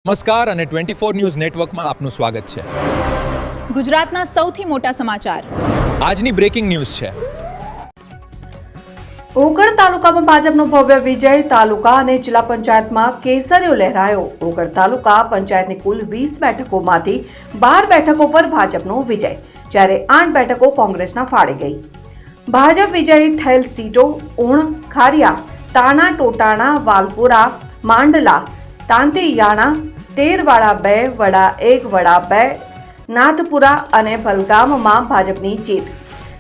નમસ્કાર અને 24 ન્યૂઝ નેટવર્કમાં આપનું સ્વાગત છે। ગુજરાતના સૌથી મોટા સમાચાર આજની બ્રેકિંગ ન્યૂઝ છે। ઓગળ તાલુકામાં ભાજપનો ભવ્ય વિજય। તાલુકા અને જિલ્લા પંચાયતમાં કેસરીઓ લહેરાયો। ઓગળ તાલુકા પંચાયતની કુલ 20 બેઠકોમાંથી 12 બેઠકો પર ભાજપનો વિજય, જ્યારે 8 બેઠકો કોંગ્રેસના ફાળે ગઈ। ભાજપ વિજયી થયેલ સીટો ઉણ, ખારિયા, તાણા, ટોટાણા, વાલપુરા, માંડલા, તાંતિયાણા, તેરવાડા 2, વડા 1, વડા 2, નાથપુરા અને ભલગામમાં ભાજપની જીત।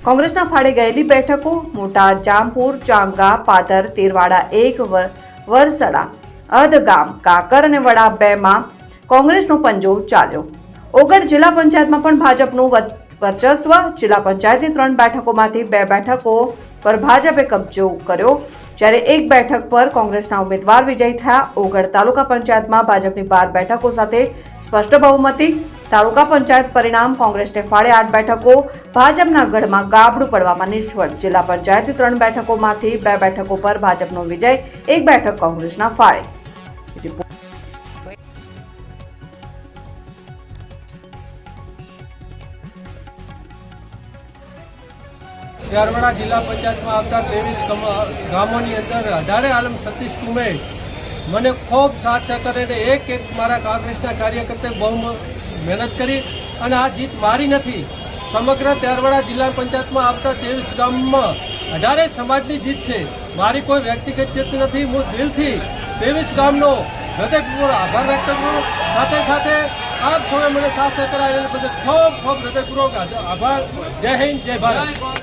કોંગ્રેસના ફાળે ગયેલી બેઠકો મોટા જામપુર, ચાંગા, પાદર, તેરવાડા 1, વરસડા, અધગામ, કાકર અને વડા 2માં કોંગ્રેસનો પંજો ચાલ્યો। ઓગળ જિલ્લા પંચાયતમાં પણ ભાજપનું વર્ચસ્વ। જિલ્લા પંચાયતની 3 બેઠકોમાંથી 2 બેઠકો પર ભાજપે કબજો કર્યો, જ્યારે 1 બેઠક પર કોંગ્રેસના ઉમેદવાર વિજયી થયા। ઓગળ તાલુકા પંચાયતમાં ભાજપની 12 બેઠકો સાથે સ્પષ્ટ બહુમતી। તાલુકા પંચાયત પરિણામ કોંગ્રેસને ફાળે 8 બેઠકો, ભાજપના ગઢમાં ગાબડું પડવામાં નિષ્ફળ। જિલ્લા પંચાયતની 3 બેઠકોમાંથી 2 બેઠકો પર ભાજપનો વિજય, 1 બેઠક કોંગ્રેસના ફાળે। ત્યારવાડા જિલ્લા પંચાયતમાં આવતા 23 ગામોની અંદર 18 આલમ સતીશ કુમે મને ખૂબ સાથ સહકાર અને એક મારા કોંગ્રેસના કાર્યકર્તાએ બહુ મહેનત કરી અને આ જીત મારી નથી, સમગ્ર ત્યારવાડા જિલ્લા પંચાયતમાં આવતા 23 ગામમાં 18 સમાજની જીત છે। મારી કોઈ વ્યક્તિગત જીત નથી। હું દિલથી 23 ગામનો હૃદયપૂર્વક આભાર વ્યક્ત કરું। સાથે સાથે આપ સૌએ મને સાથ સહકાર આપ્યો બદલ ખૂબ ખૂબ હૃદયપૂર્વક આભાર। જય હિન્દ, જય ભારત।